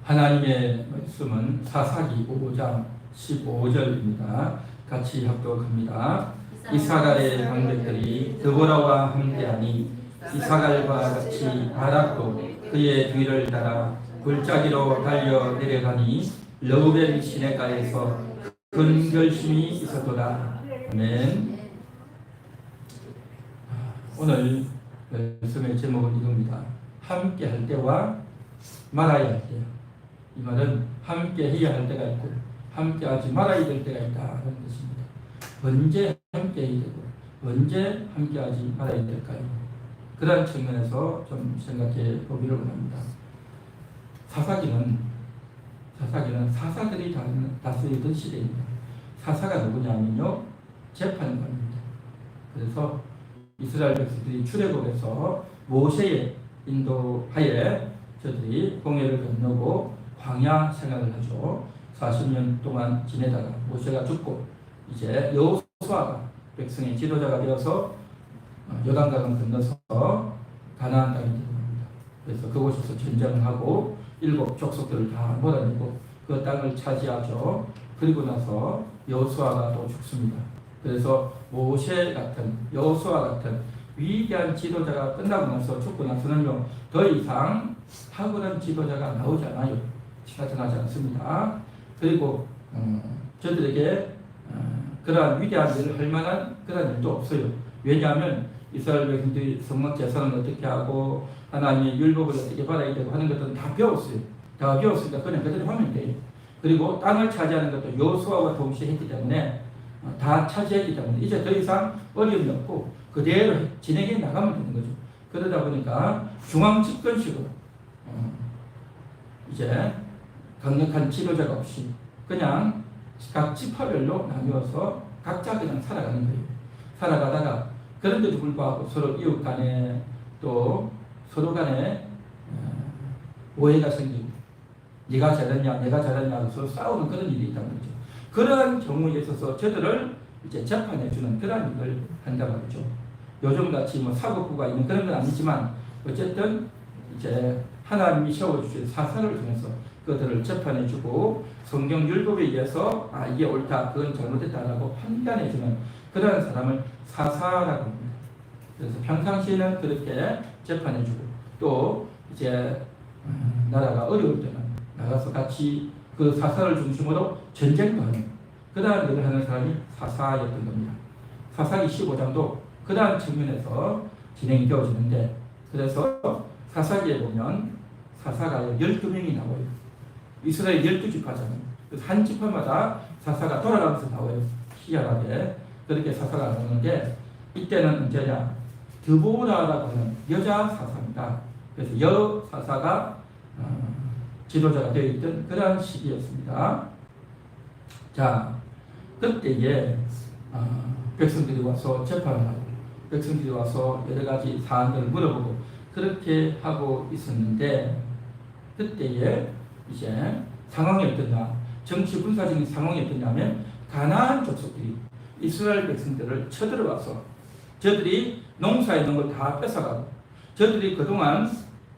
하나님의 말씀은 사사기 5장 15절입니다. 같이 합독합니다. 이사갈의 방백들이 드보라와 함께하니 이사갈과 같이 바락도 그의 뒤를 따라 골짜기로 달려 내려가니 러브벨 시내가에서 큰 결심이 있었도다. 아멘. 오늘 말씀의 제목은 이겁니다. 함께 할 때와 말아야 할 때. 이 말은 함께 해야 할 때가 있고 함께 하지 말아야 될 때가 있다는 것입니다. 언제 함께 해야 되고 언제 함께 하지 말아야 될까요? 그런 측면에서 좀 생각해 보기를 원합니다. 사사기는 사사들이 다스리던 시대입니다. 사사가 누구냐면요, 재판관입니다. 그래서 이스라엘 백성들이 출애굽에서 모세의 인도하에 저들이 홍해를 건너고 광야 생활을 하죠. 40년 동안 지내다가 모세가 죽고 이제 여호수아가 백성의 지도자가 되어서 요단강을 건너서 가나안 땅에 들어갑니다. 그래서 그곳에서 전쟁을 하고 7 족속들을 다 몰아내고 그 땅을 차지하죠. 그리고 나서 여호수아가 또 죽습니다. 그래서 모세 같은 여호수아 같은 위대한 지도자가 끝나고 나서 죽고 나서는요, 더 이상 탁월한 지도자가 나오지 않아요. 나타나지 않습니다. 그리고 저들에게 그러한 위대한 일을 할 만한 그런 일도 없어요. 왜냐하면 이스라엘 백성들이 성막 제사는 어떻게 하고 하나님의 율법을 어떻게 받아야 되고 하는 것들은 다 배웠어요. 다 배웠으니까 그냥 그대로 하면 돼요. 그리고 땅을 차지하는 것도 여호수아와 동시에 했기 때문에 다 차지했기 때문에 이제 더 이상 어려움이 없고 그대로 진행해 나가면 되는 거죠. 그러다 보니까 중앙 집권식으로 이제 강력한 지도자가 없이 그냥 각 지파별로 나누어서 각자 그냥 살아가는 거예요. 살아가다가 그런데도 불구하고 서로 이웃 간에 또 서로 간에 오해가 생기고 네가 잘했냐 내가 잘했냐 서로 싸우는 그런 일이 있다는 거죠. 그러한 경우에 있어서 저들을 이제 재판해주는 그런 일을 한단 말이죠. 요즘같이 뭐 사법부가 있는 그런 건 아니지만 어쨌든 이제 하나님이 세워주신 사사를 통해서 그들을 재판해주고 성경 율법에 의해서 이게 옳다 그건 잘못했다라고 판단해주는 그런 사람을 사사라고 합니다. 그래서 평상시에는 그렇게 재판해주고 또 이제 나라가 어려울 때는 나가서 같이 그 사사를 중심으로 전쟁도 하는 그러한 일을 하는 사람이 사사였던 겁니다. 사사기 15장도 그러한 측면에서 진행이 되어지는데, 그래서 사사기에 보면 사사가 12명이 나와요. 이스라엘 12지파잖아요. 그래서 한 지파마다 사사가 돌아가면서 나와요. 희한하게 그렇게 사사가 나오는데, 이때는 언제냐, 드보라라고 하는 여자 사사입니다. 그래서 여사사가 지도자가 되어 있던 그러한 시기였습니다. 자, 그때에 백성들이 와서 재판을 하고 백성들이 와서 여러 가지 사안들을 물어보고 그렇게 하고 있었는데, 그때에 이제 상황이 어떠냐, 정치 군사적인 상황이 어떠냐면 가나안 족속들이 이스라엘 백성들을 쳐들어와서 저들이 농사에 있는 걸 다 뺏어가고 저들이 그동안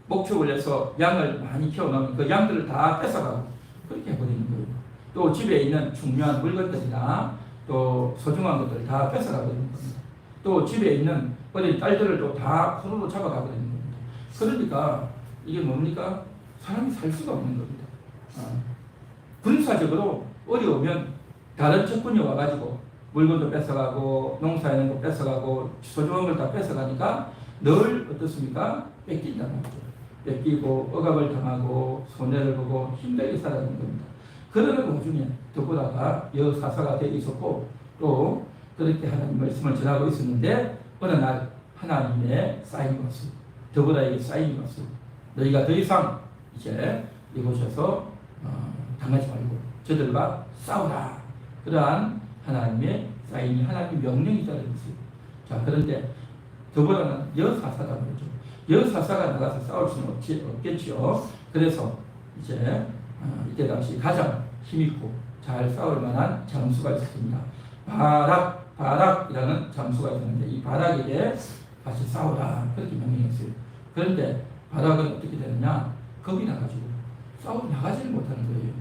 목축을 해서 양을 많이 키워놓은 그 양들을 다 뺏어가고 그렇게 해버리는 거예요. 또 집에 있는 중요한 물건들이나 또 소중한 것들을 다 뺏어가버리는 겁니다. 또 집에 있는 어린 딸들을 또 다 손으로 잡아가버리는 겁니다. 그러니까 이게 뭡니까? 사람이 살 수가 없는 겁니다. 군사적으로 어려우면 다른 적군이 와가지고 물건도 뺏어가고 농사에 있는 거 뺏어가고 소중한 걸 다 뺏어가니까 늘 어떻습니까? 뺏긴다는 거죠. 뺏기고 억압을 당하고 손해를 보고 힘들게 살아가는 겁니다. 그러는 와중에 더불다가 여사사가 되어 있었고 또 그렇게 하나님 말씀을 전하고 있었는데, 어느 날 하나님의 사인이 왔습니다. 더불다에게 사인이 왔습니다. 너희가 더 이상 이제 이곳에서 당하지 말고 저들과 싸우라. 그러한 하나님의 사인이, 하나님의 명령이 따르겠어요. 자, 그런데 더불다는 여사사다 말이죠. 여사사가 나가서 싸울 수는 없겠지요. 그래서 이제 이때 당시 가장 힘있고 잘 싸울 만한 장수가 있었습니다. 바락이라는 장수가 있었는데 이 바락에게 같이 싸우라 그렇게 명령했어요. 그런데 바락은 어떻게 되느냐, 겁이 나가지고 싸우고 나가지를 못하는 거예요.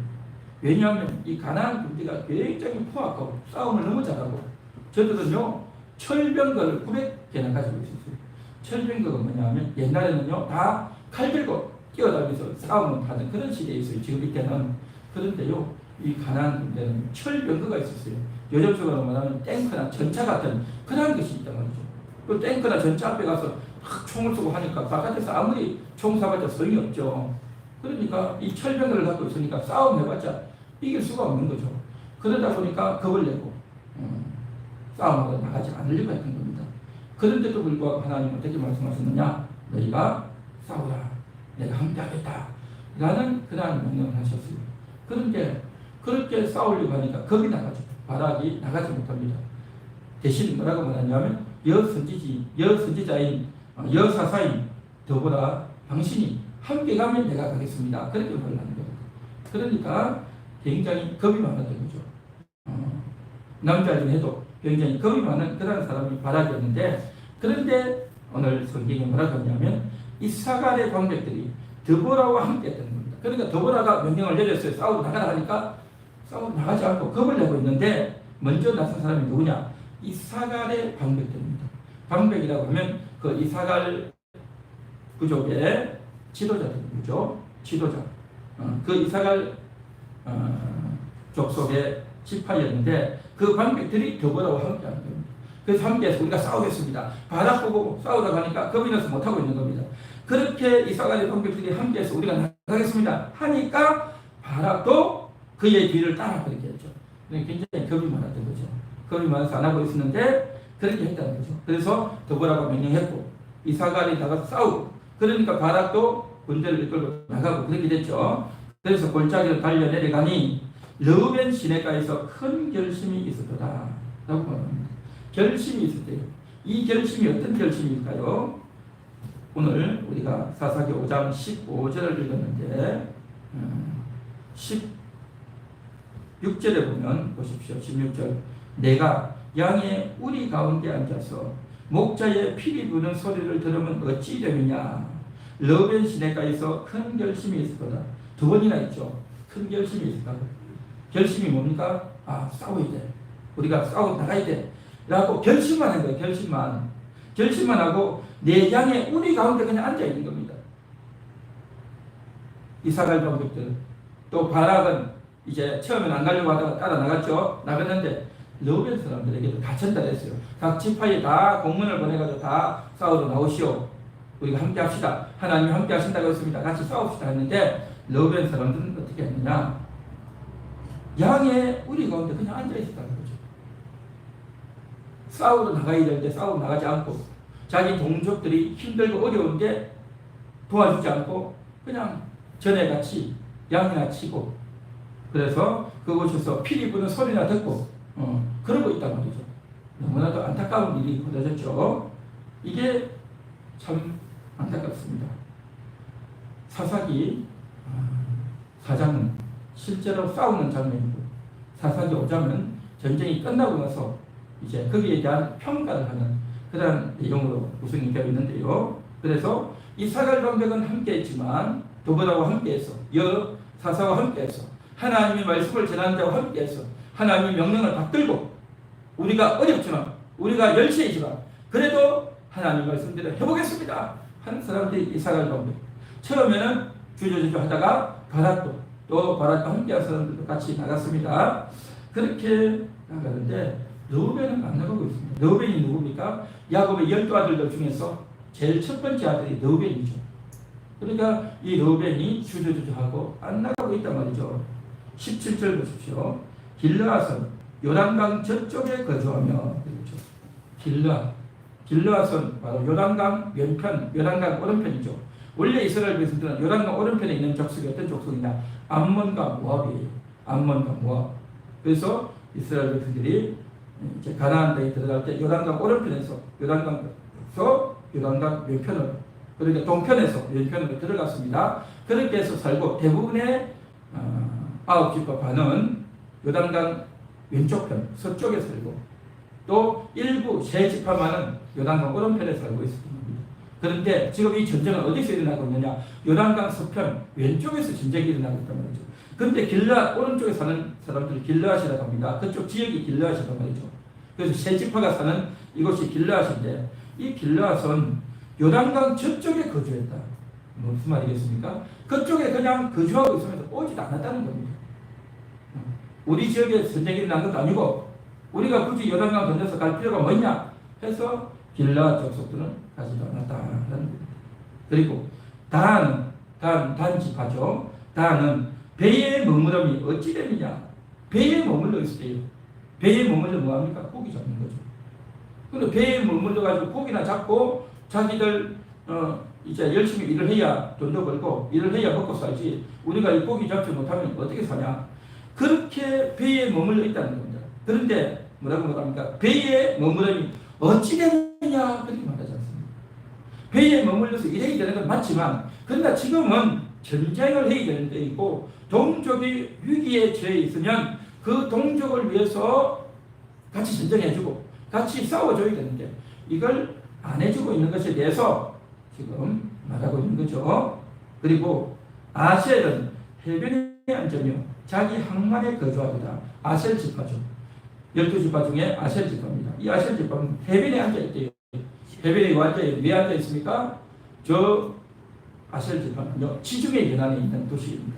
왜냐하면 이 가나안 군대가 굉장히 포악하고 싸움을 너무 잘하고, 저들은요 철병거를 900개나 가지고 있었어요. 철병거가 뭐냐면 옛날에는요 다 칼 들고 뛰어다니면서 싸움을 하는 그런 시대에 있어요. 지금 이때는. 그런데요 이 가나안 군대는 철병거가 있었어요. 요즘 속으로 말하면 탱크나 전차 같은 그런 것이 있단 말이죠. 그 탱크나 전차 앞에 가서 막 총을 쏘고 하니까 바깥에서 아무리 총 쏴봤자 소용이 없죠. 그러니까 이 철병거를 갖고 있으니까 싸움 해봤자 이길 수가 없는 거죠. 그러다 보니까 겁을 내고 싸움하러 나가지 않으려고 했던 겁니다. 그런데도 불구하고 하나님은 어떻게 말씀하셨느냐? 너희가 싸우라. 내가 함께하겠다. 라는 그러한 명령을 하셨어요. 그런데 그렇게 싸우려고 하니까 겁이 나가죠. 바락이 나가지 못합니다. 대신 뭐라고 말하냐면 여선지자인 여사사인 더불어 당신이 함께 가면 내가 가겠습니다. 그렇게 말을 하는 거예요. 그러니까 굉장히 겁이 많았던 거죠. 남자 중에도 굉장히 겁이 많은 그런 사람이 바락이었는데, 그런데 오늘 성경에 뭐라고 하냐면 이사갈의 방백들이 드보라와 함께 했던 겁니다. 그러니까 드보라가 명령을 내렸어요. 싸우고 나가라 하니까 싸우고 나가지 않고 겁을 내고 있는데, 먼저 나선 사람이 누구냐? 이사갈의 방백들입니다. 방백이라고 하면 그 이사갈 부족의 지도자들이죠. 지도자. 그 이사갈 족속의 지파였는데 그 방백들이 더불어와 함께하는 겁니다. 그래서 함께해서 우리가 싸우겠습니다. 바락 보고 싸우다 가니까 겁이 나서 못하고 있는 겁니다. 그렇게 이사갈의 방백들이 함께해서 우리가 나가겠습니다 하니까 바락도 그의 뒤를 따라 그렇게 했죠. 굉장히 겁이 많았던 거죠. 겁이 많아서 안 하고 있었는데 그렇게 했다는 거죠. 그래서 더불어가 명령했고 이사갈이 나가서 싸우고, 그러니까 바락도 군대를 이끌고 나가고 그렇게 됐죠. 그래서 골짜기를 달려 내려가니 르우벤 시내가에서 큰 결심이 있었더라 라고 말합니다. 결심이 있었대요. 이 결심이 어떤 결심일까요? 오늘 우리가 사사기 5장 15절을 읽었는데 16절에 보면 보십시오. 16절 내가 양의 우리 가운데 앉아서 목자의 피리 부는 소리를 들으면 어찌 되느냐. 르우벤 시내가에서 큰 결심이 있었다. 두 번이나 있죠. 큰 결심이 있었다. 결심이 뭡니까? 싸워야 돼. 우리가 싸우고 나가야 돼. 라고 결심만 한 거예요. 결심만 하고 내 양의 우리 가운데 그냥 앉아 있는 겁니다. 이사갈 방법들. 또 바락은 이제 처음엔 안 가려고 하다가 따라 나갔죠. 나갔는데 르우벤 사람들에게도 다 전달했어요. 각 지파에 다 공문을 보내가지고 다 싸우러 나오시오. 우리가 함께 합시다. 하나님이 함께 하신다고 했습니다. 같이 싸웁시다 했는데 르우벤 사람들은 어떻게 했느냐? 양의 우리 가운데 그냥 앉아 있었다는 거죠. 싸우러 나가야 되는데 싸우러 나가지 않고, 자기 동족들이 힘들고 어려운데 도와주지 않고 그냥 전에같이 양이나 치고, 그래서 그곳에서 피리 부는 소리나 듣고 그러고 있단 말이죠. 너무나도 안타까운 일이 벌어졌죠. 이게 참 안타깝습니다. 사사기 4장은 실제로 싸우는 장면이고, 사사기 5장은 전쟁이 끝나고 나서 이제 거기에 대한 평가를 하는 그런 내용으로 구성이 되어 있는데요. 그래서 이사갈 방백은 함께했지만 도보라와 함께해서 여사사와 함께해서 하나님의 말씀을 전하는 자와 함께해서 하나님의 명령을 받들고, 우리가 어렵지만 우리가 열세이지만 그래도 하나님 말씀대로 해보겠습니다 하는 사람들이 이사갈 방백. 처음에는 주저주저 하다가 바락과 함께한 사람들도 같이 나갔습니다. 그렇게 나가는데 르우벤은 안 나가고 있습니다. 르우벤이 누굽니까? 야곱의 12아들들 중에서 제일 첫 번째 아들이 르우벤이죠. 그러니까 이 르우벤이 주저주저하고 안 나가고 있단 말이죠. 17절 보십시오. 길르앗은 요단강 저쪽에 거주하며, 그렇죠. 길르앗은 바로 요단강 왼편, 요단강 오른편이죠. 원래 이스라엘 백성들은 요단강 오른편에 있는 족속이 어떤 족속이냐? 암몬과 모압이에요. 암몬과 모압. 그래서 이스라엘 백성들이 이제 가나안 땅에 들어갈 때 요단강 오른편에서 요단강 왼편으로, 그러니까 동편에서 왼편으로 들어갔습니다. 그렇게 해서 살고 대부분의 9집과 반은 요단강 왼쪽편 서쪽에 살고, 또 일부 세 지파만은 요단강 오른편에 살고 있었던 겁니다. 그런데 지금 이 전쟁은 어디서 일어나고 있느냐? 요단강 서편 왼쪽에서 전쟁이 일어나고 있단 말이죠. 그런데 길르앗 오른쪽에 사는 사람들이 길르앗이라고 합니다. 그쪽 지역이 길르앗이란 말이죠. 그래서 세 지파가 사는 이곳이 길르앗인데 이 길르앗은 요단강 저쪽에 거주했다. 무슨 말이겠습니까? 그쪽에 그냥 거주하고 있으면서 오지도 않았다는 겁니다. 우리 지역에 전쟁이 일어난 것도 아니고 우리가 굳이 요단강 건너서 갈 필요가 뭐냐 해서 길르앗 족속들은 가지도 않았다는 겁니다. 그리고 단 지파죠. 단은 배에 머무름이 어찌 되느냐? 배에 머물러 있을 때요. 배에 머물러 뭐합니까? 고기 잡는 거죠. 근데 배에 머물러 가지고 고기나 잡고 자기들 이제 열심히 일을 해야 돈도 벌고 일을 해야 먹고 살지. 우리가 이 고기 잡지 못하면 어떻게 사냐? 그렇게 배에 머물러 있다는 겁니다. 그런데 뭐라고 말합니까? 배에 머무름이 어찌 되느냐? 그렇게 말하지 않습니다. 배에 머물러서 일해야 되는 건 맞지만 그러나 지금은 전쟁을 해야 되는 때이고 동족이 위기에 처해 있으면 그 동족을 위해서 같이 전쟁해주고 같이 싸워줘야 되는데 이걸 안 해주고 있는 것에 대해서 지금 말하고 있는 거죠. 그리고 아셀은 해변에 앉으며 자기 항만에 거주하도다. 아셀 지파죠. 12지파 중에 아셀 지파입니다. 이 아셀 지파는 해변에 앉아있대요. 해변에 앉아있어요. 왜 앉아있습니까? 저 아셀 지파는요, 지중해 연안에 있는 도시입니다.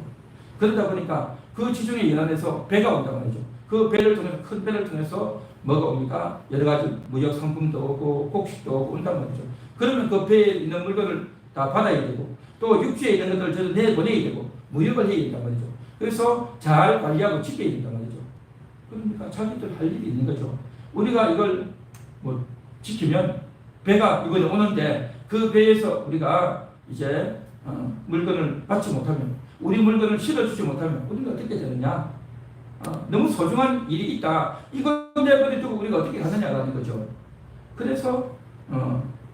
그러다 보니까 그 지중해 연안에서 배가 온단 말이죠. 그 배를 통해서, 큰 배를 통해서 뭐가 옵니까? 여러 가지 무역 상품도 오고 곡식도 오고 온단 말이죠. 그러면 그 배에 있는 물건을 다 받아야 되고 또 육지에 있는 것들을 저도 내보내야 되고 무역을 해야 된단 말이죠. 그래서 잘 관리하고 지켜야 된단 말이죠. 그러니까 자기들 할 일이 있는 거죠. 우리가 이걸 뭐 지키면 배가 이번에 오는데 그 배에서 우리가 이제 물건을 받지 못하면 우리 물건을 실어주지 못하면 우리가 어떻게 되느냐? 너무 소중한 일이 있다. 이거 내버려두고 우리가 어떻게 하느냐라는 거죠. 그래서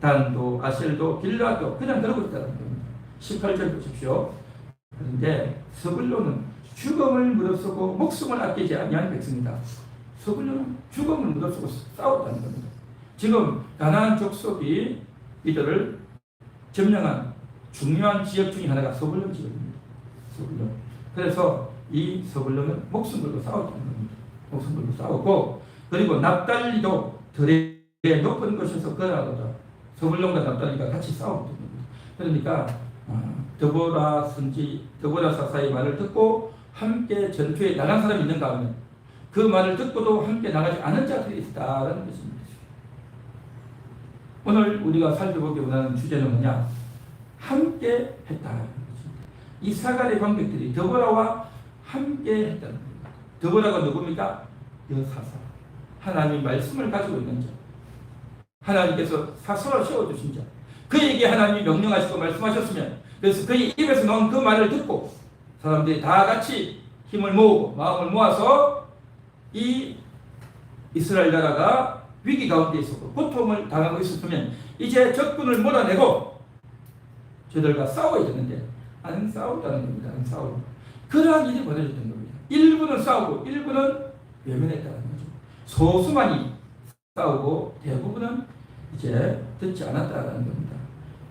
단도 아셀도 길르앗도 그냥 그러고 있다는 겁니다. 18절 보십시오. 그런데 서불로는 죽음을 무릅쓰고 목숨을 아끼지 아니한 백성이다. 서불로는 죽음을 무릅쓰고 싸웠다는 겁니다. 지금 가나안 족속이 이들을 점령한 중요한 지역 중에 하나가 서불론 지역입니다. 서불론. 그래서 이 서불론은 목숨 걸고 싸웠다는 겁니다. 목숨 걸고 싸웠고 그리고 납달리도 들의 높은 곳에서 거하거든. 서불론과 납달리가 같이 싸웠던 겁니다. 그러니까 드보라 사사의 말을 듣고 함께 전투에 나간 사람이 있는가 하면 그 말을 듣고도 함께 나가지 않은 자들이 있다라는 것입니다. 오늘 우리가 살펴보기 원하는 주제는 뭐냐? 함께 했다라는 것입니다. 이 사갈의 방백들이 드보라와 함께 했다는 겁니다. 드보라가 누굽니까? 여사사. 하나님의 말씀을 가지고 있는 자. 하나님께서 사서로 세워주신 자. 그에게 하나님이 명령하시고 말씀하셨으면 그래서 그의 입에서 나온 그 말을 듣고 사람들이 다 같이 힘을 모으고 마음을 모아서 이 이스라엘 나라가 위기 가운데 있었고 고통을 당하고 있었으면 이제 적군을 몰아내고 저들과 싸워야 되는데 안 싸웠다는 겁니다. 안 싸우고 그러한 일이 벌어졌던 겁니다. 일부는 싸우고 일부는 외면했다는 거죠. 소수만이 싸우고 대부분은 이제 듣지 않았다는 겁니다.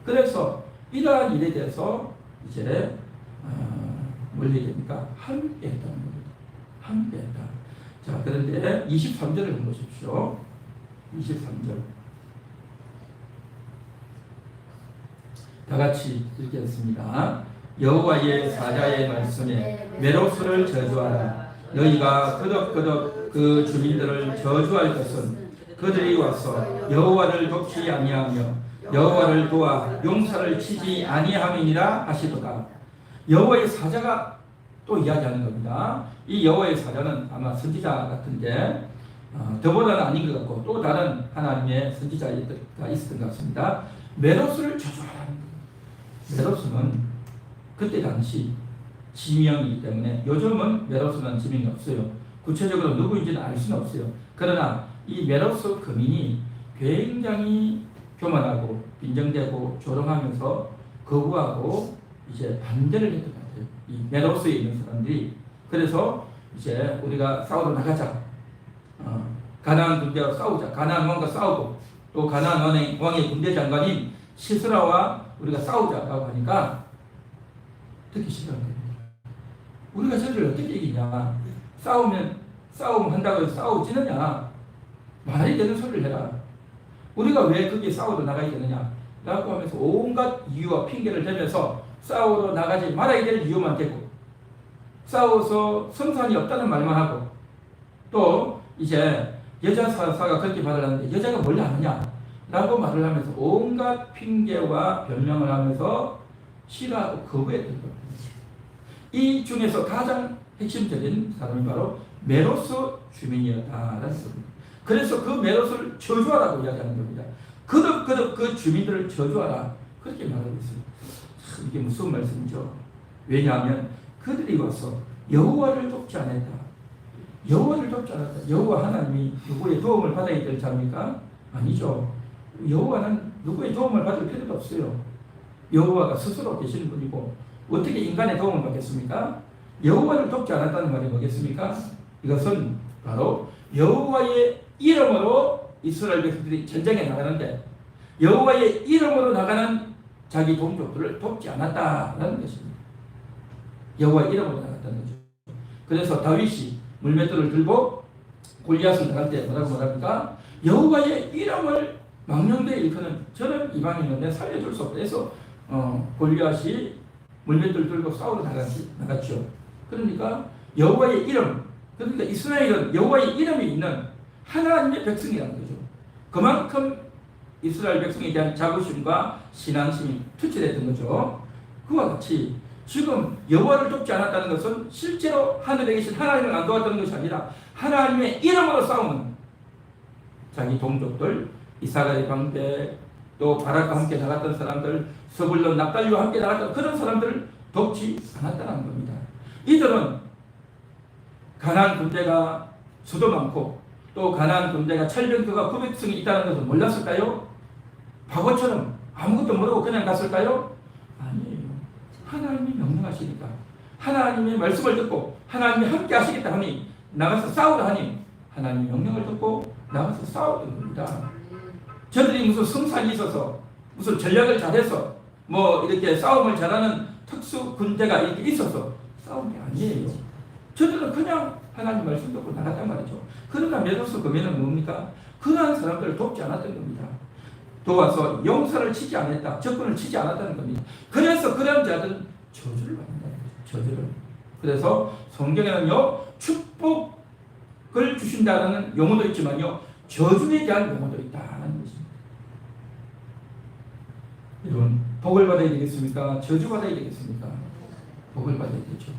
그래서 이러한 일에 대해서 이제 뭘 얘기합니까? 함께 했다는 겁니다. 함께 했다. 자, 그런데 23절을 한번 보십시오. 23절. 다 같이 읽겠습니다. 여호와의 사자의 말씀에 메로스를 저주하라. 너희가 그덕그덕 그 주민들을 저주할 것은 그들이 와서 여호와를 돕지 아니하며 여호와를 도와 용사를 치지 아니함이니라 하시도다. 여호와의 사자가 또 이야기하는 겁니다. 이 여호와의 사자는 아마 선지자 같은데 더보다는 아닌 것 같고 또 다른 하나님의 선지자가 있었던 것 같습니다. 메로스를 저주하라는 겁니다. 메로스는 그때 당시 지명이기 때문에 요즘은 메로스는 지명이 없어요. 구체적으로 누구인지는 알 수는 없어요. 그러나 이 메로스 거민이 굉장히 교만하고 빈정대고 조롱하면서 거부하고 이제 반대를 했던 것 같아요. 이 메로스에 있는 사람들이. 그래서 이제 우리가 싸우러 나가자. 가나안 군대와 싸우자. 가나안 왕과 싸우고 또 가나안 왕의 군대 장관인 시스라와 우리가 싸우자라고 하니까 듣기 싫어하는 거예요. 우리가 저들을 어떻게 이기냐? 싸움 한다고 해서 싸우지느냐? 말이 되는 소리를 해라. 우리가 왜 거기에 싸우러 나가야 되느냐? 라고 하면서 온갖 이유와 핑계를 대면서 싸우러 나가지 말아야 될 이유만 대고, 싸워서 성산이 없다는 말만 하고, 또 이제 여자 사사가 그렇게 말을 하는데 여자가 뭘 아느냐? 라고 말을 하면서 온갖 핑계와 변명을 하면서 싫어하고 거부했던 겁니다. 이 중에서 가장 핵심적인 사람이 바로 메로스 주민이었다라는 겁니다. 그래서 그 메로스를 저주하라고 이야기하는 겁니다. 거듭 그 주민들을 저주하라, 그렇게 말하고 있습니다. 참 이게 무서운 말씀이죠. 왜냐하면 그들이 와서 여호와를 돕지 않았다. 여호와를 돕지 않았다. 여호와 하나님이 누구의 도움을 받아야 될 자입니까? 아니죠. 여호와는 누구의 도움을 받을 필요도 없어요. 여호와가 스스로 계시는 분이고 어떻게 인간의 도움을 받겠습니까? 여호와를 돕지 않았다는 말이 뭐겠습니까? 이것은 바로 여호와의 이름으로 이스라엘 백성들이 전쟁에 나가는데 여호와의 이름으로 나가는 자기 동족들을 돕지 않았다라는 것입니다. 여호와의 이름으로 나갔다는 거죠. 그래서 다윗이 물맷돌을 들고 골리앗을 나갈 때 뭐라고 말합니까? 여호와의 이름을 망령되이 일컫는 저는 이방인은 내 살려줄 수 없다 해서 골리앗이 물맷돌 들고 싸우러 나갔죠. 그러니까 여호와의 이름, 그러니까 이스라엘은 여호와의 이름이 있는 하나님의 백성이라는 거죠. 그만큼 이스라엘 백성에 대한 자부심과 신앙심이 투철했던 거죠. 그와 같이 지금 여호와를 돕지 않았다는 것은 실제로 하늘에 계신 하나님을 안 도왔다는 것이 아니라 하나님의 이름으로 싸우는 자기 동족들, 이사가의 방배, 또 바락과 함께 나갔던 사람들, 서불론 납달리와 함께 나갔던 그런 사람들을 돕지 않았다는 겁니다. 이들은 가나안 군대가 수도 많고 또 가나안 군대가 철병거가 900승이 있다는 것을 몰랐을까요? 바보처럼 아무것도 모르고 그냥 갔을까요? 아니에요. 하나님이 명령하시니까 하나님의 말씀을 듣고 하나님이 함께 하시겠다 하니 나가서 싸우라 하니 하나님의 명령을 듣고 나가서 싸우던 겁니다. 저들이 무슨 성산이 있어서 무슨 전략을 잘해서 뭐 이렇게 싸움을 잘하는 특수 군대가 이렇게 있어서 싸운 게 아니에요. 저들은 그냥 하나님 말씀 듣고 나갔단 말이죠. 그러나 메로스 금에는 뭡니까? 그러한 사람들을 돕지 않았던 겁니다. 도와서 용사를 치지 않았다, 적군을 치지 않았다는 겁니다. 그래서 그런 자들은 저주를 받는다는 거죠. 저주를. 그래서 성경에는요, 축복을 주신다는 용어도 있지만요, 저주에 대한 용어도 있다는 것입니다. 여러분, 복을 받아야 되겠습니까? 저주 받아야 되겠습니까? 복을 받아야 되죠.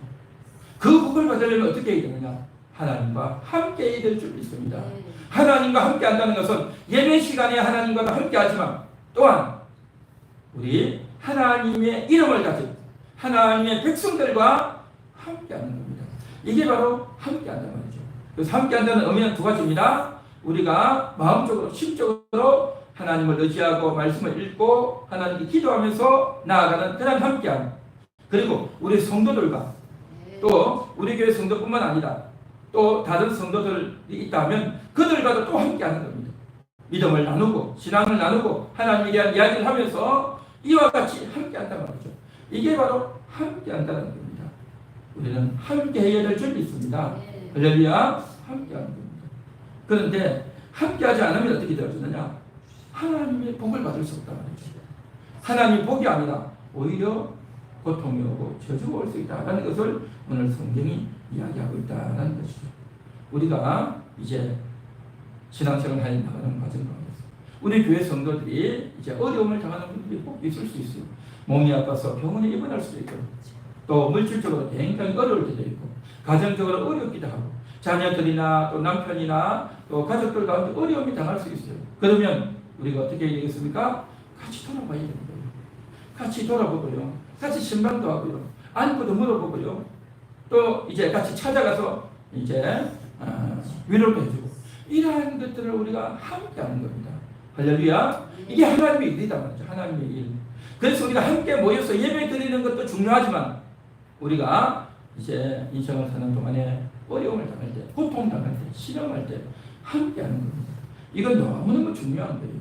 그 복을 받으려면 어떻게 해야 되느냐? 하나님과 함께 해야 될 줄 믿습니다. 하나님과 함께 한다는 것은 예배 시간에 하나님과 함께 하지만 또한 우리 하나님의 이름을 가진 하나님의 백성들과 함께 하는 겁니다. 이게 바로 함께 한다는 말이죠. 그래서 함께 한다는 의미는 두 가지입니다. 우리가 마음적으로, 심적으로 하나님을 의지하고 말씀을 읽고 하나님께 기도하면서 나아가는 그런 함께함. 그리고 우리 성도들과 또 우리 교회 성도뿐만 아니라 또 다른 성도들이 있다면 그들과도 또 함께하는 겁니다. 믿음을 나누고 신앙을 나누고 하나님에 대한 이야기를 하면서 이와 같이 함께한단 말이죠. 이게 바로 함께한다는 겁니다. 우리는 함께해야 될 줄 믿습니다. 할렐루야, 함께하는 겁니다. 그런데 함께하지 않으면 어떻게 되어지느냐? 하나님의 복을 받을 수 없단 말이죠. 하나님의 복이 아니라 오히려 고통이 오고 저주가 올 수 있다는 것을 오늘 성경이 이야기하고 있다는 것이죠. 우리가 이제 신앙생활을 하여 나가는 과정 가운데서 우리 교회 성도들이 이제 어려움을 당하는 분들이 꼭 있을 수 있어요. 몸이 아파서 병원에 입원할 수도 있고, 또 물질적으로 굉장히 어려울 때도 있고, 가정적으로 어렵기도 하고, 자녀들이나 또 남편이나 또 가족들 가운데 어려움이 당할 수 있어요. 그러면 우리가 어떻게 해야 되겠습니까? 같이 돌아봐야 되는 거예요. 같이 돌아보고요, 같이 신방도 하고요, 안고도 물어보고요, 또 이제 같이 찾아가서 이제 위로도 해주고, 이러한 것들을 우리가 함께 하는 겁니다. 할렐루야. 이게 하나님의 일이다 말이죠. 하나님의 일. 그래서 우리가 함께 모여서 예배 드리는 것도 중요하지만 우리가 이제 인생을 사는 동안에 어려움을 당할 때, 고통 당할 때, 실험할 때 함께 하는 겁니다. 이건 너무너무 중요한 거예요.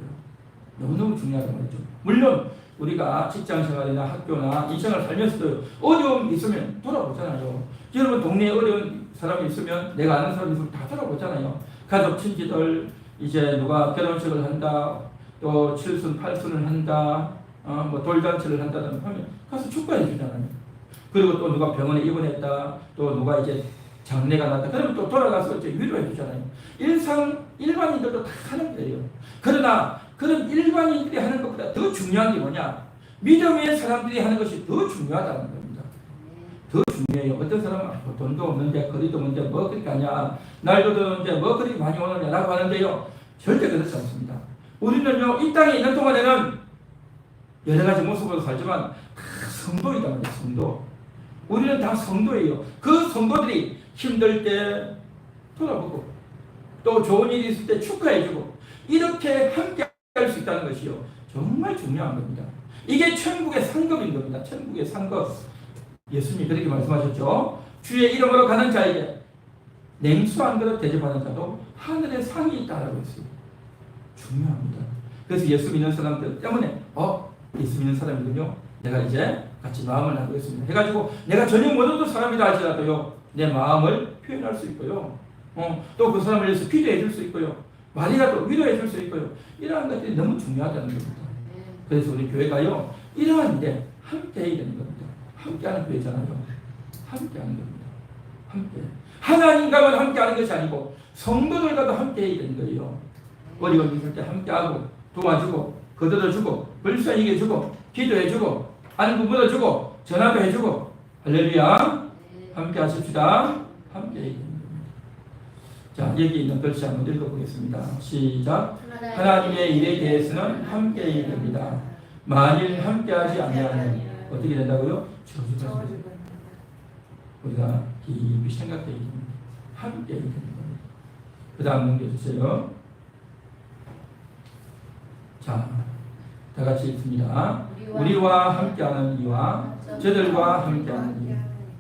너무너무 중요하다는 거죠. 물론 우리가 직장생활이나 학교나 인생을 살면서도 어려움이 있으면 돌아보잖아요. 여러분 동네에 어려운 사람이 있으면 내가 아는 사람이 있으면 다 돌아보잖아요. 가족 친지들 이제 누가 결혼식을 한다, 또 칠순 팔순을 한다, 뭐 돌잔치를 한다는 하면 가서 축하해 주잖아요. 그리고 또 누가 병원에 입원했다, 또 누가 이제 장례가 났다, 그러면 또 돌아가서 이제 위로해 주잖아요. 일반인들도 다 하는 거예요. 그러나 그런 일반인들이 하는 것보다 더 중요한 게 뭐냐? 믿음의 사람들이 하는 것이 더 중요하다는 겁니다. 더 중요해요. 어떤 사람은 돈도 없는데 거리도 먼데 뭐 그렇게 하냐, 날도 더운데 뭐 그렇게 많이 오느냐라고 하는데요. 절대 그렇지 않습니다. 우리는요, 이 땅에 있는 동안에는 여러 가지 모습으로 살지만 다 성도이다 말이에요. 성도. 우리는 다 성도예요. 그 성도들이 힘들 때 돌아보고 또 좋은 일이 있을 때 축하해주고 이렇게 함께 할 수 있다는 것이요, 정말 중요한 겁니다. 이게 천국의 상급인 겁니다. 천국의 상급. 예수님이 그렇게 말씀하셨죠. 주의 이름으로 가는 자에게 냉수 한 그릇 대접하는 자도 하늘의 상이 있다라고 했어요. 중요합니다. 그래서 예수 믿는 사람들 때문에 예수 믿는 사람이군요, 내가 이제 같이 마음을 나누겠습니다 해가지고 내가 전혀 모르는 사람이라 할지라도요, 내 마음을 표현할 수 있고요, 또 그 사람을 위해서 기도해 줄 수 있고요, 말이라도 위로해 줄 수 있고요. 이러한 것들이 너무 중요하다는 겁니다. 그래서 우리 교회가요, 이러한 일에 함께 해야 되는 겁니다. 함께하는 교회잖아요. 함께하는 겁니다. 함께. 하나님과만 함께하는 것이 아니고 성도들과도 함께 해야 되는 거예요. 어려운 있을 때 함께하고 도와주고 거들어주고 불쌍히 여겨주고 기도해주고 안부 물어주고 전화도 해주고. 할렐루야. 함께 하십시다. 함께 해야 됩니다. 자, 여기 있는 글씨 한번 읽어보겠습니다. 시작. 하나님의 일에 대해서는 함께 해야 됩니다. 만일 함께하지 않으면 어떻게 된다고요? 저주가 됩니다. 우리가 깊이 생각해야 됩니다. 함께 해야 됩니다. 그 다음 넘겨주세요. 자, 다 같이 읽습니다. 우리와 함께하는 이와 저들과 함께하는 이.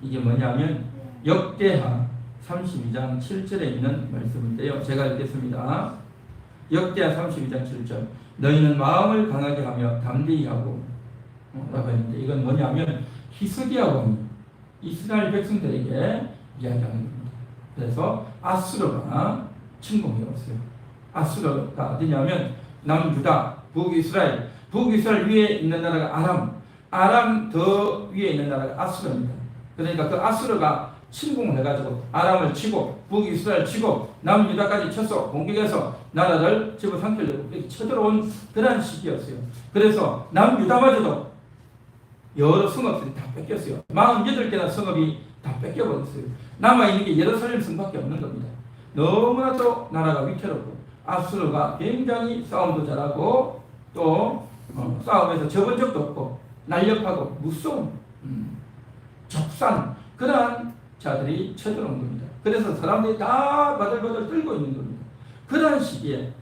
이게 뭐냐면 역대하 32장 7절에 있는 말씀인데요. 제가 읽겠습니다. 역대하 32장 7절. 너희는 마음을 강하게 하며 담대히 하고 라고 했는데, 이건 뭐냐면 히스기야 왕이 이스라엘 백성들에게 이야기하는 겁니다. 그래서 아수르가 침공해 왔어요. 아수르가 어디냐면 남유다, 북이스라엘 위에 있는 나라가 아람 더 위에 있는 나라가 아수르입니다. 그러니까 그 아수르가 침공을 해가지고 아람을 치고 북이스라엘 치고 남유다까지 쳐서 공격해서 나라를 집어삼키려고 이렇게 쳐들어온 그런 시기였어요. 그래서 남유다마저도 여러 성읍들이 다 뺏겼어요. 48개나 성읍이 다 뺏겨버렸어요. 남아있는 게 예루살렘 성밖에 없는 겁니다. 너무나도 나라가 위태롭고 아수르가 굉장히 싸움도 잘하고 또 싸움에서 접은 적도 없고 날렵하고 무서운 적산 그러한 자들이 쳐들어온 겁니다. 그래서 사람들이 다 바들바들 떨고 있는 겁니다. 그러한 시기에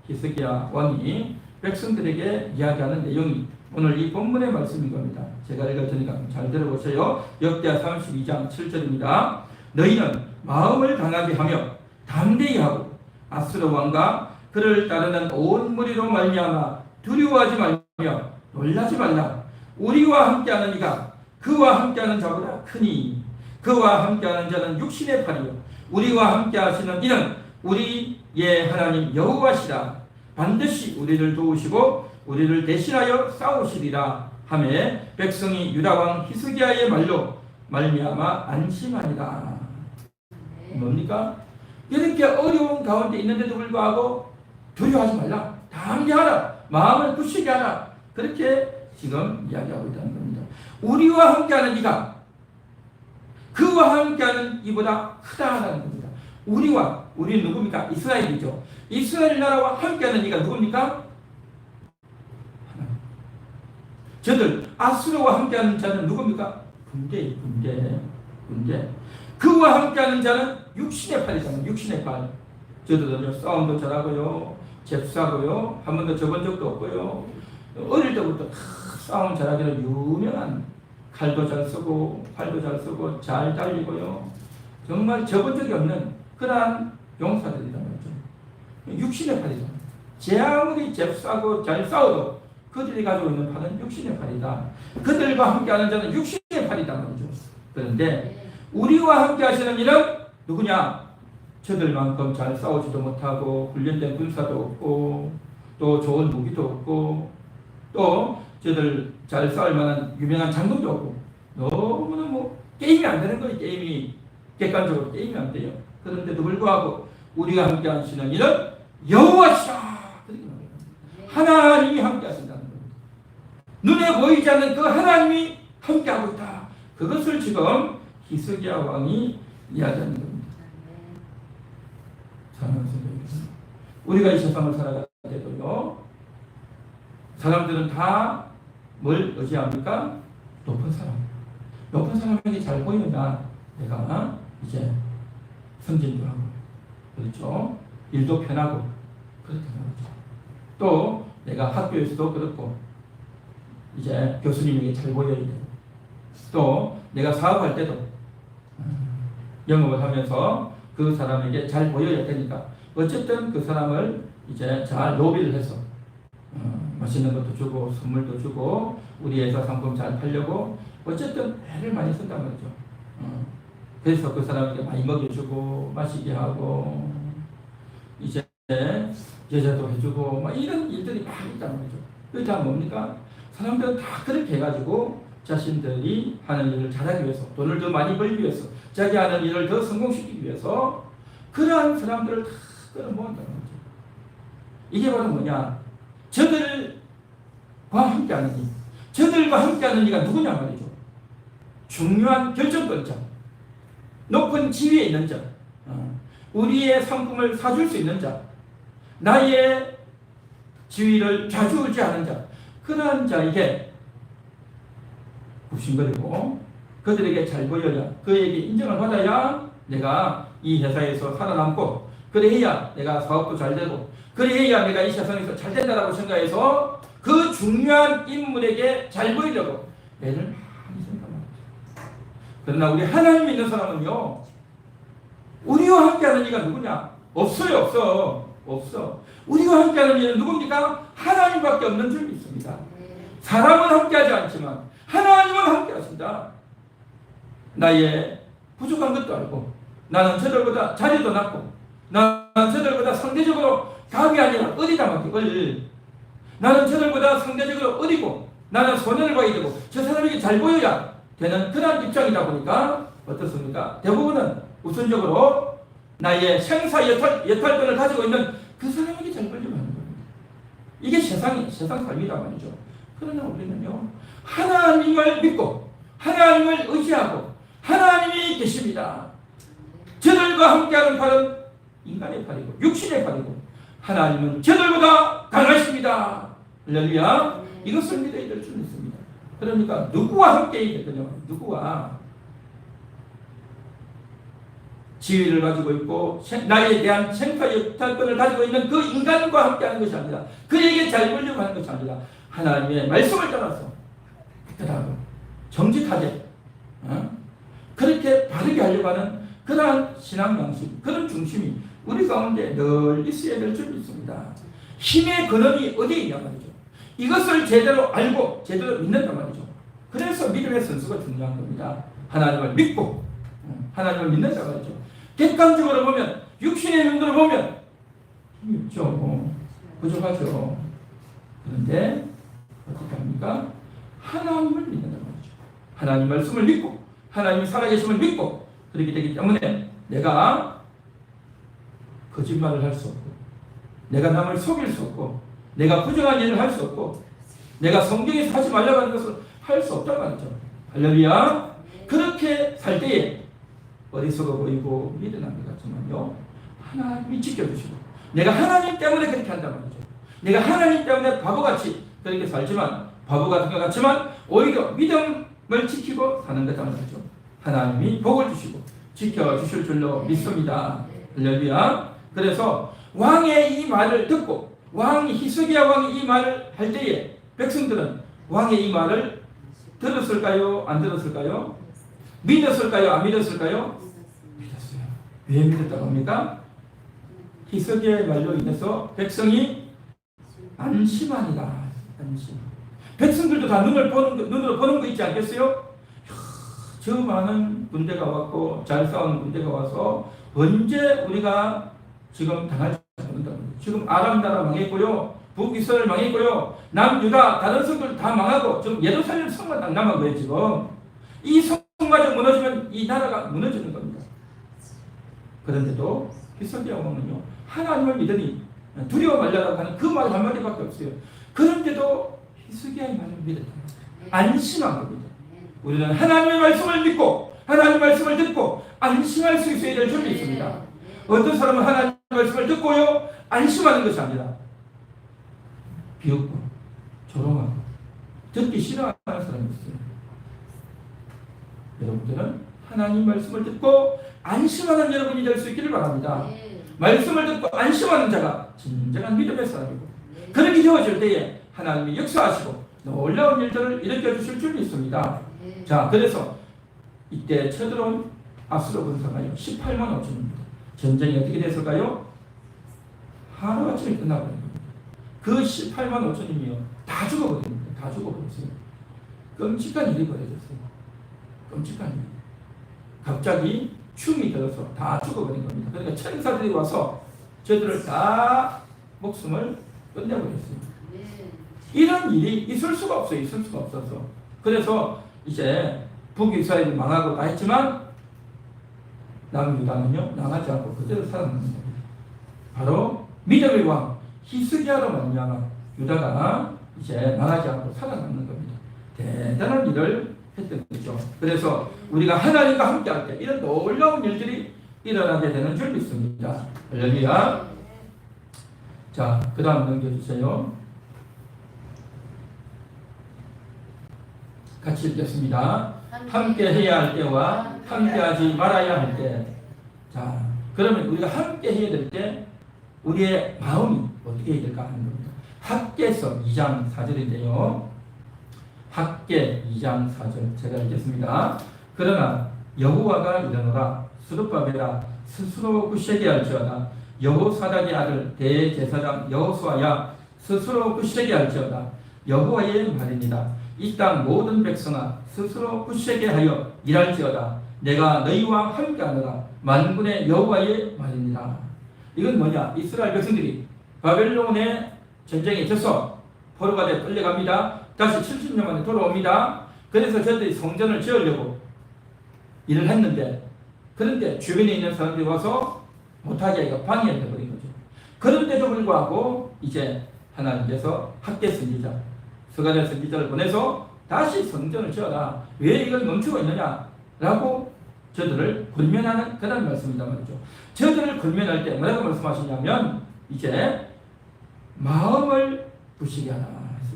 히스기야 왕이 백성들에게 이야기하는 내용이 오늘 이 본문의 말씀인 겁니다. 제가 읽어드리니까 잘 들어보세요. 역대하 32장 7절입니다. 너희는 마음을 강하게 하며 담대히 하고 아수르 왕과 그를 따르는 온 무리로 말미암아 두려워하지 말며 놀라지 말라. 우리와 함께하는 이가 그와 함께하는 자보다 크니 그와 함께하는 자는 육신의 팔이요 우리와 함께하시는 이는 우리의 하나님 여호와시라. 반드시 우리를 도우시고 우리를 대신하여 싸우시리라 하매 백성이 유다왕 히스기야의 말로 말미암아 안심하니라. 뭡니까? 이렇게 어려운 가운데 있는데도 불구하고 두려워하지 말라, 담대하라, 마음을 굳히게 하라, 그렇게 지금 이야기하고 있다는 겁니다. 우리와 함께하는 이가 그와 함께하는 이보다 크다라는 겁니다. 우리는 누굽니까? 이스라엘이죠. 이스라엘 나라와 함께하는 이가 누굽니까? 저들 아수르와 함께하는 자는 누굽니까? 군대. 그와 함께하는 자는 육신의 팔이잖아요. 육신의 팔. 저들은요 싸움도 잘하고요, 잽싸고요, 한 번도 접은 적도 없고요, 어릴 때부터 싸움 잘하기로 유명한, 칼도 잘 쓰고 활도 잘 쓰고 잘 달리고요, 정말 접은 적이 없는 그러한 용사들이란 말이죠. 육신의 팔이죠. 제 아무리 잽싸고 잘 싸워도 그들이 가지고 있는 팔은 육신의 팔이다. 그들과 함께하는 자는 육신의 팔이다 말이죠. 그런데 우리와 함께 하시는 이는 누구냐? 저들만큼 잘 싸우지도 못하고 훈련된 군사도 없고 또 좋은 무기도 없고 또 저들 잘 싸울 만한 유명한 장군도 없고 너무너무 게임이 안 되는 거예요. 게임이 객관적으로 게임이 안 돼요. 그런데도 불구하고 우리가 함께 하시는 이는 여호와시라. 하나님이 함께 하신다는 겁니다. 눈에 보이지 않는 그 하나님이 함께 하고 있다. 그것을 지금 히스기야 왕이 이야기하는 겁니다. 사랑하는 성도님, 우리가 이 세상을 살아갈 때도요, 사람들은 다 뭘 의지합니까? 높은 사람. 높은 사람에게 잘 보이느냐, 내가 이제 승진도 하고, 그렇죠? 일도 편하고, 그렇게 말이죠. 또 내가 학교에서도 그렇고, 이제 교수님에게 잘 보여야 되고, 또 내가 사업할 때도 영업을 하면서 그 사람에게 잘 보여야 되니까 어쨌든 그 사람을 이제 잘 로비를 해서 맛있는 것도 주고 선물도 주고 우리 회사 상품 잘 팔려고 어쨌든 애를 많이 쓴단 말이죠. 그래서 그 사람에게 많이 먹여주고 마시게 하고 이제 여자도 해주고 막 이런 일들이 많이 있단 말이죠. 그게 다 뭡니까? 사람들은 다 그렇게 해가지고 자신들이 하는 일을 잘하기 위해서 돈을 더 많이 벌기 위해서 자기 하는 일을 더 성공시키기 위해서 그러한 사람들을 다 끌어모은다는 거죠. 이게 바로 뭐냐? 저들과 함께하는 이. 저들과 함께하는 이가 누구냐 말이죠. 중요한 결정권자, 높은 지위에 있는 자, 우리의 상품을 사줄 수 있는 자, 나의 지위를 좌지우지하는 자, 그러한 자에게 굽신거리고 그들에게 잘 보여야, 그에게 인정을 받아야 내가 이 회사에서 살아남고, 그래야 내가 사업도 잘 되고, 그래야 내가 이 세상에서 잘 된다라고 생각해서 그 중요한 인물에게 잘 보이려고 애를 많이 생각합니다. 그러나 우리 하나님 믿는 사람은요, 우리와 함께하는 이가 누구냐? 없어요. 없어. 우리와 함께하는 이는 누굽니까? 하나님밖에 없는 줄 믿습니다. 사람은 함께하지 않지만 하나님은 함께하신다. 나의 부족한 것도 알고, 나는 저들보다 자리도 낮고, 나는 저들보다 상대적으로 답이 아니라 어리다 말이야. 나는 저들보다 상대적으로 어리고, 나는 손해를 봐야 되고, 저 사람에게 잘 보여야 되는 그런 입장이다 보니까 어떻습니까? 대부분은 우선적으로 나의 생사 여탈권을 가지고 있는 그 사람에게 잘 보려고 하는 겁니다. 이게 세상 삶이다 말이죠. 그러나 우리는요, 하나님을 믿고 하나님을 의지하고 하나님이 계십니다. 저들과 함께하는 팔은 인간의 팔이고 육신의 팔이고 하나님은 저들보다 강하십니다. 할렐루야. 이것을 믿어야 될 줄 믿습니다. 그러니까 누구와 함께 있거든요. 누구와 지위를 가지고 있고 나에 대한 생사여탈권을 가지고 있는 그 인간과 함께하는 것이 아니라 그에게 잘 보려고 하는 것이 아니라 하나님의 말씀을 따라서 그러하고 정직하게 그렇게 바르게 하려고 하는 그러한 신앙 양심, 그런 중심이 우리 가운데 늘 있어야 될 줄 믿습니다. 힘의 근원이 어디에 있냐 말이죠. 이것을 제대로 알고 제대로 믿는단 말이죠. 그래서 믿음의 선수가 중요한 겁니다. 하나님을 믿고 하나님을 믿는단 말이죠. 객관적으로 보면, 육신의 눈으로 보면 힘이 없죠. 부족하죠. 그런데 어떻게 합니까? 하나님을 믿는단 말이죠. 하나님 말씀을 믿고 하나님이 살아계심을 믿고 그렇게 되기 때문에 내가 거짓말을 할 수 없고, 내가 남을 속일 수 없고, 내가 부정한 일을 할 수 없고, 내가 성경에서 하지 말라고 하는 것을 할 수 없단 말이죠. 할렐루야. 그렇게 살 때에 어리석어 보이고 미련한 것 같지만요, 하나님이 지켜주시고, 내가 하나님 때문에 그렇게 한단 말이죠. 내가 하나님 때문에 바보같이 그렇게 살지만, 바보 같은 것 같지만 오히려 믿음을 지키고 사는 거란 말이죠. 하나님이 복을 주시고 지켜주실 줄로 믿습니다. 할렐루야. 그래서 왕의 이 말을 듣고 히스기야 왕이 이 말을 할 때에 백성들은 왕의 이 말을 들었을까요? 안 들었을까요? 믿었을까요? 안 믿었을까요? 믿었어요. 왜 믿었다고 합니까? 히스기야의 말로 인해서 백성이 안심하니라. 안심. 백성들도 다 눈으로 보는 거 있지 않겠어요? 저 많은 군대가 왔고 잘 싸우는 군대가 와서 언제 우리가 지금 당할지 모른다. 지금 아람 나라 망했고요, 북이스라엘 망했고요, 남유다 다른 성들 다 망하고 지금 예루살렘 성만 안 남은 거예요. 지금 이 성마저 무너지면 이 나라가 무너지는 겁니다. 그런데도 히스기야 왕은요, 하나님을 믿으니 두려워 말라라고 하는 그 말 한마디밖에 없어요. 그런데도 히스기야의 말을 믿었다. 안심한 겁니다. 우리는 하나님의 말씀을 믿고 하나님의 말씀을 듣고 안심할 수 있어야 될 점이 있습니다. 어떤 사람은 하나님의 말씀을 듣고요 안심하는 것이 아니라 비웃고 조롱하고 듣기 싫어하는 사람이 있어요. 여러분들은 하나님 말씀을 듣고 안심하는 여러분이 될 수 있기를 바랍니다. 말씀을 듣고 안심하는 자가 진정한 믿음의 사람이고, 그렇게 되어질 때에 하나님이 역사하시고 놀라운 일들을 일으켜 주실 줄 믿습니다. 자, 그래서 이때 쳐들어온 아수르 군사가요 18만 5천입니다. 전쟁이 어떻게 됐을까요? 하루아침에 끝나버린 겁니다. 그 18만 5천이면 다 죽어버립니다. 다 죽어버렸어요. 끔찍한 일이 벌어졌어요. 끔찍한 일. 갑자기 춤이 들어서 다 죽어버린 겁니다. 그러니까 천사들이 와서 저들을 다 목숨을 끝내버렸어요. 이런 일이 있을 수가 없어요. 있을 수가 없어서. 그래서 이제 북이스라엘이 망하고 다 했지만 남유다는요 망하지 않고 그대로 살아남는 겁니다. 바로 믿음의 왕 히스기야로 말미암아 유다가 이제 망하지 않고 살아남는 겁니다. 대단한 일을 했던 거죠. 그래서 우리가 하나님과 함께 할 때 이런 놀라운 일들이 일어나게 되는 줄 믿습니다. 할렐루야. 자, 그 다음 넘겨주세요. 같이 읽겠습니다. 함께 해야 할 때와 함께 하지 말아야 할 때. 자, 그러면 우리가 함께 해야 될 때 우리의 마음이 어떻게 해야 될까 하는 겁니다. 학개서 2장 4절인데요. 학개 2장 4절 제가 읽겠습니다. 그러나 여호와가 이르노라 스룹바벨아 스스로 굳세게 할지어다. 여호사닥의 아들 대제사장 여호수아야 스스로 굳세게 할지어다. 여호와의 말이니라. 이 땅 모든 백성아 스스로 굳세게 하여 일할지어다. 내가 너희와 함께하노라. 만군의 여호와의 말이니라. 이건 뭐냐? 이스라엘 백성들이 바벨론의 전쟁에 져서 포로가 끌려갑니다. 다시 70년 만에 돌아옵니다. 그래서 저들이 성전을 지으려고 일을 했는데, 그런데 주변에 있는 사람들이 와서 못하게 하기가 방해해버린 거죠. 그런데도 불구하고 이제 하나님께서 학개 선지자 스가랴 선지자를 보내서 다시 성전을 지어라. 왜 이걸 멈추고 있느냐라고 저들을 권면하는 그런 말씀이다 말이죠. 저들을 권면할 때 뭐라고 말씀하시냐면 이제 마음을 굳세게 하라.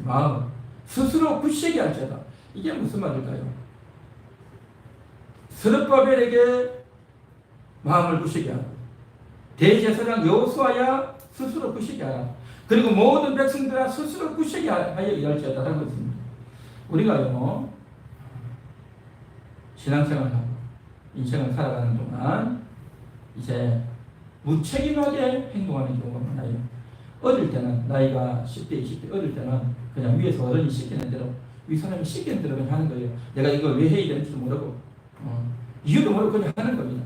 마음 스스로 굳세게 할지어다. 이게 무슨 말일까요? 스룹바벨에게 마음을 굳세게 하라. 대제사장 여호수아야 스스로 굳세게 하라. 그리고 모든 백성들아 스스로 굳세게 하여 일할지어다라고 했습니다. 우리가요 신앙생활하고 인생을 살아가는 동안 이제 무책임하게 행동하는 경우가 많아요. 어릴 때는 나이가 10대, 20대 어릴 때는 그냥 위에서 어른이 시키는 대로 위 사람이 시키는 대로 그냥 하는 거예요. 내가 이걸 왜 해야 되는지도 모르고 이유도 모르고 그냥 하는 겁니다.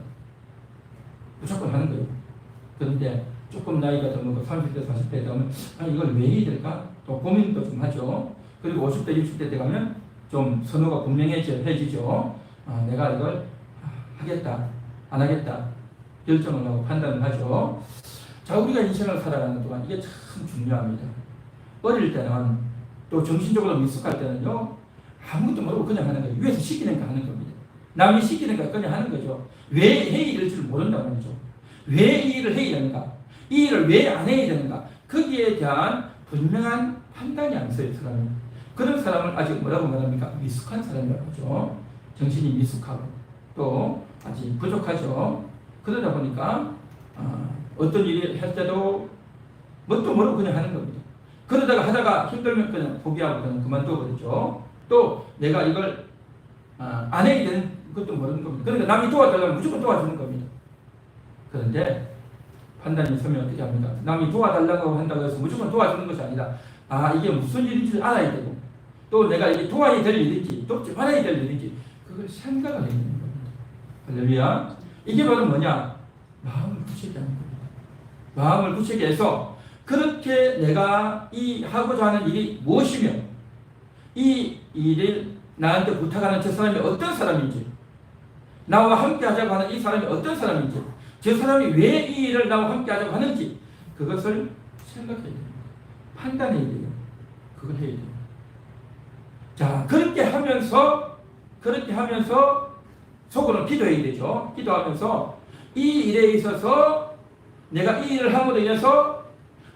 무조건 하는 거예요. 그런데 조금 나이가 더 먹고 30대, 40대 되면 이걸 왜 해야 될까? 또 고민도 좀 하죠. 그리고 50대, 60대 되면 좀 선호가 분명해지죠. 내가 이걸 하겠다, 안 하겠다 결정을 하고 판단을 하죠. 자, 우리가 인생을 살아가는 동안 이게 참 중요합니다. 어릴 때는 또 정신적으로 미숙할 때는요 아무것도 모르고 그냥 하는 거예요. 위에서 시키는 거 하는 겁니다. 남이 시키는 거 그냥 하는 거죠. 왜 해야 될지를 모른다고 하죠. 왜 이 일을 해야 되는가? 이 일을 왜 안 해야 되는가? 거기에 대한 분명한 판단이 안 서요, 사람이. 그런 사람을 아직 뭐라고 말합니까? 미숙한 사람이라고 하죠. 정신이 미숙하고 또 아직 부족하죠. 그러다 보니까 어떤 일을 할 때도 뭣도 모르고 그냥 하는 겁니다. 그러다가 하다가 힘들면 그냥 포기하고 그냥 그만둬버리죠. 또 내가 이걸 안 해야 되는 것도 모르는 겁니다. 그러니까 남이 도와달라면 무조건 도와주는 겁니다. 그런데 판단이 서면 어떻게 합니까? 남이 도와달라고 한다고 해서 무조건 도와주는 것이 아니라 이게 무슨 일인지 알아야 되고 또 내가 이게 도와야 될 일인지 돕지 말아야 될 일인지 그걸 생각을 해야 되는 겁니다. 할렐루야. 이게 바로 뭐냐? 마음을 굳히게 하는 겁니다. 마음을 굳히게 해서 그렇게 내가 이 하고자 하는 일이 무엇이며 이 일을 나한테 부탁하는 저 사람이 어떤 사람인지 나와 함께 하자고 하는 이 사람이 어떤 사람인지 저 사람이 왜 이 일을 나와 함께 하자고 하는지 그것을 생각해야 됩니다. 판단해야 돼요. 그걸 해야 돼요. 자, 그렇게 하면서 속으로 기도해야 되죠. 기도하면서 이 일에 있어서 내가 이 일을 함으로 인해서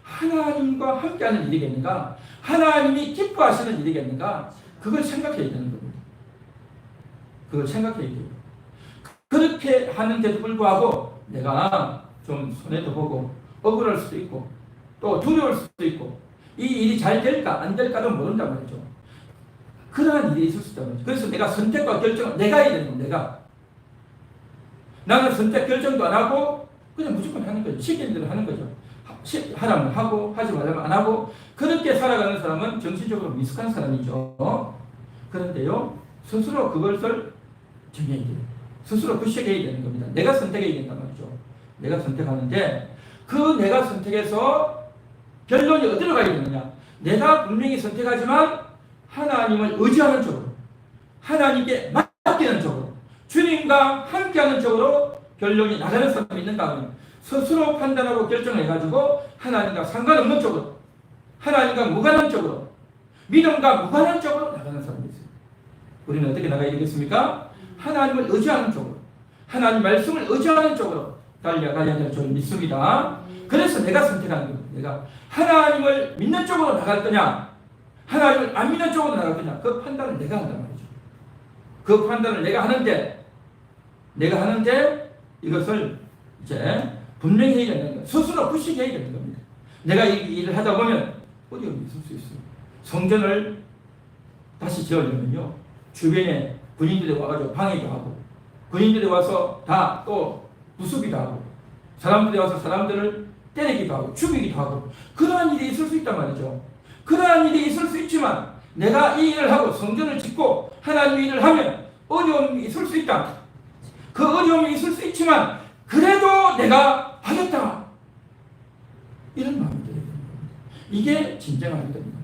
하나님과 함께하는 일이겠는가? 하나님이 기뻐하시는 일이겠는가? 그걸 생각해야 되는 겁니다. 그걸 생각해야 돼요. 그렇게 하는데도 불구하고 내가 좀 손해도 보고 억울할 수도 있고 또 두려울 수도 있고 이 일이 잘 될까 안 될까도 모른단 말이죠. 그러한 일이 있을 수 있단 말이죠. 그래서 내가 선택과 결정을 내가 해야 되는 겁니다. 내가. 나는 선택 결정도 안 하고 그냥 무조건 하는 거죠. 시키는 대로 하는 거죠. 하라면 하고 하지 말라면 안 하고 그렇게 살아가는 사람은 정신적으로 미숙한 사람이죠. 그런데요 스스로 그것을 정해야 돼요. 스스로 구식해야 되는 겁니다. 내가 선택해야 된단 말이죠. 내가 선택하는데 그 내가 선택해서 결론이 어디로 가야 되느냐? 내가 분명히 선택하지만 하나님을 의지하는 쪽으로 하나님께 맡기는 쪽으로 주님과 함께하는 쪽으로 결론이 나가는 사람이 있는가 하면 스스로 판단하고 결정해가지고 하나님과 상관없는 쪽으로 하나님과 무관한 쪽으로 믿음과 무관한 쪽으로 나가는 사람이 있어요. 우리는 어떻게 나가야 되겠습니까? 하나님을 의지하는 쪽으로 하나님 말씀을 의지하는 쪽으로 달려가야 될 줄 믿습니다. 그래서 내가 선택하는 겁니다. 내가 하나님을 믿는 쪽으로 나갈 거냐 하나님을 안 믿는 쪽으로 나갈 거냐 그 판단을 내가 한단 말이죠. 그 판단을 내가 하는데 이것을 이제 분명히 해야 되는 거예요. 스스로 구식해야 되는 겁니다. 내가 이 일을 하다 보면 어려움이 있을 수 있어요. 성전을 다시 지으려면요 주변에 군인들이 와가지고 방해도 하고 군인들이 와서 다 또 부수기도 하고 사람들이 와서 사람들을 때리기도 하고 죽이기도 하고 그러한 일이 있을 수 있단 말이죠. 그러한 일이 있을 수 있지만 내가 이 일을 하고 성전을 짓고 하나님의 일을 하면 어려움이 있을 수 있다. 그 어려움이 있을 수 있지만 그래도 내가 하겠다. 이런 마음이 들어야 됩니다. 이게 진정한 겁니다.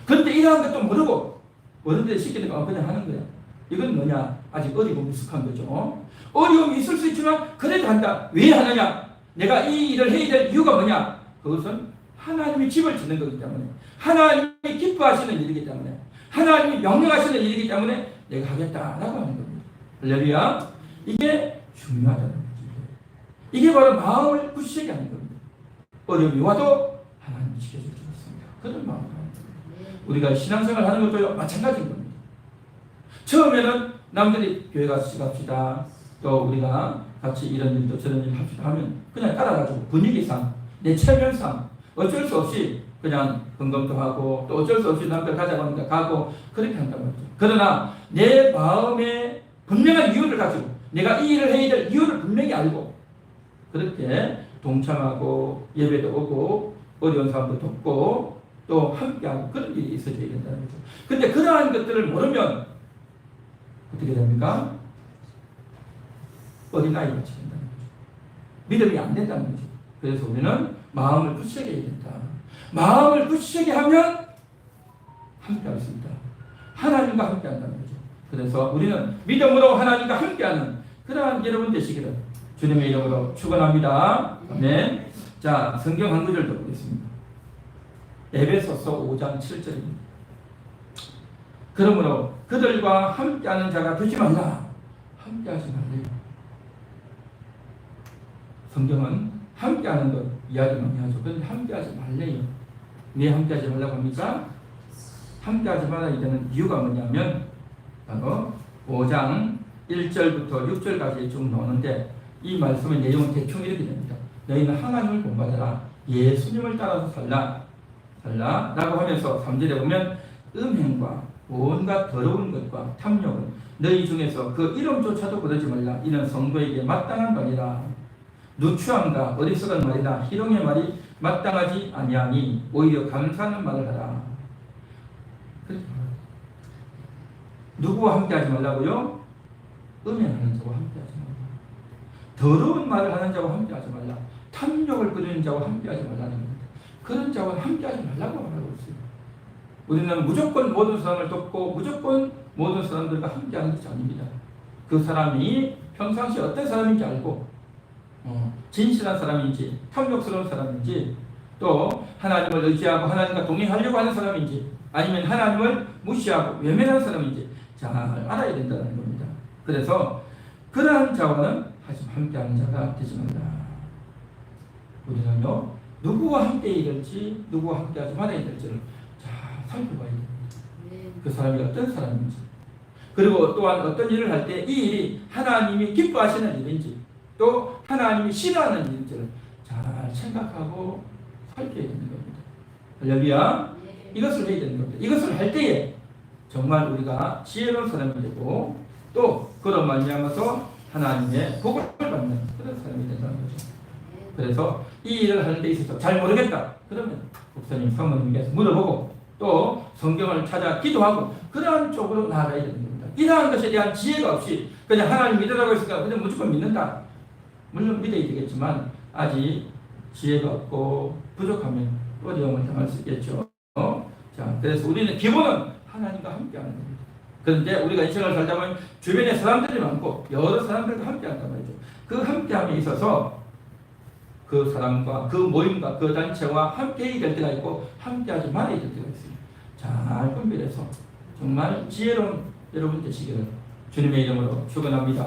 그런데 이러한 것도 모르는데 시키니까 그냥 하는 거야. 이건 뭐냐? 아직 어리고 미숙한 거죠. 어려움이 있을 수 있지만 그래도 한다. 왜 하느냐? 내가 이 일을 해야 될 이유가 뭐냐? 그것은 하나님이 집을 짓는 거기 때문에 하나님이 기뻐하시는 일이기 때문에 하나님이 명령하시는 일이기 때문에 내가 하겠다라고 하는 겁니다. 할렐루야. 이게 중요하다는 거죠. 이게 바로 마음을 굳히게 하는 겁니다. 어려움이 와도 하나님이 지켜줄 수 있습니다. 그런 마음을 하는 겁니다. 우리가 신앙생활 하는 것도 마찬가지인 겁니다. 처음에는 남들이 교회 갑시다. 또 우리가 같이 이런 일도 저런 일 합시다 하면 그냥 따라가지고 분위기상 내 체면상 어쩔 수 없이 그냥 헌금도 하고 또 어쩔 수 없이 남들 가자고 하니까 가고 그렇게 한단 말이죠. 그러나 내 마음에 분명한 이유를 가지고 내가 이 일을 해야 될 이유를 분명히 알고 그렇게 동참하고 예배도 오고 어려운 사람도 돕고 또 함께하고 그런 일이 있어야 된다는 거죠. 근데 그러한 것들을 모르면 어떻게 됩니까? 어린아이 같이 된다는 거죠. 믿음이 안 된다는 거죠. 그래서 우리는 마음을 굳히게 해야 된다. 마음을 굳히게 하면 함께할 수 있다. 하나님과 함께한다는 거죠. 그래서 우리는 믿음으로 하나님과 함께하는 그러한 여러분 되시기를 주님의 이름으로 축원합니다. 아멘. 자, 성경 한 구절 더 보겠습니다. 에베소서 5장 7절입니다. 그러므로 그들과 함께하는 자가 되지 말라. 함께하지 말래요. 성경은 함께하는 것 이야기 많이 하죠. 그런데 함께하지 말래요. 왜 함께하지 말라고 합니까? 함께하지 말아야 되는 이유가 뭐냐면 바로 5장 1절부터 6절까지 쭉 나오는데 이 말씀의 내용은 대충 이렇게 됩니다. 너희는 하나님을 본받아라. 예수님을 따라서 살라 라고 하면서 3절에 보면 음행과 온갖 더러운 것과 탐욕은 너희 중에서 그 이름조차도 그러지 말라. 이는 성도에게 마땅한 바니라. 누추함과 어리석은 말이나 희롱의 말이 마땅하지 아니하니 오히려 감사하는 말을 하라. 누구와 함께하지 말라고요? 음행하는 자와 함께하지 말라. 더러운 말을 하는 자와 함께하지 말라. 탐욕을 부리는 자와 함께하지 말라는 겁니다. 그런 자와 함께하지 말라고 말하고 있어요. 우리는 무조건 모든 사람을 돕고 무조건 모든 사람들과 함께하는 것이 아닙니다. 그 사람이 평상시 어떤 사람인지 알고 진실한 사람인지 탐욕스러운 사람인지 또 하나님을 의지하고 하나님과 동행하려고 하는 사람인지 아니면 하나님을 무시하고 외면하는 사람인지 잘 알아야 된다는 겁니다. 그래서 그러한 자와는 하지만 함께하는 자가 되지 말라. 우리는요 누구와 함께 일할지 누구와 함께하지 말아야 될지를 잘 살펴봐야 됩니다. 그 사람이 어떤 사람인지 그리고 또한 어떤 일을 할 때 이 일이 하나님이 기뻐하시는 일인지 또 하나님이 싫어하는 일인지를 잘 생각하고 살펴야 되는 겁니다. 할렐루야. 이것을 해야 되는 겁니다. 이것을 할 때에 정말 우리가 지혜로운 사람이 되고 또 그런 말미암아서 하나님의 복을 받는 그런 사람이 된다는 거죠. 그래서 이 일을 하는 데 있어서 잘 모르겠다. 그러면 목사님, 사모님께서 물어보고 또 성경을 찾아 기도하고 그러한 쪽으로 나아가야 되는 겁니다. 이러한 것에 대한 지혜가 없이 그냥 하나님 믿으라고 했으니까 그냥 무조건 믿는다. 물론 믿어야 되겠지만 아직 지혜가 없고 부족하면 어려움을 당할 수 있겠죠. 자, 그래서 우리는 기본은 하나님과 함께하는 겁니다. 그런데 우리가 인생을 살다 보면 주변에 사람들이 많고 여러 사람들과 함께한단 말이죠. 그 함께함에 있어서 그 사람과 그 모임과 그 단체와 함께해야 될 때가 있고 함께하지 말아야 될 때가 있어요. 잘 분별해서 정말 지혜로운 여러분 되시기를 주님의 이름으로 축원합니다.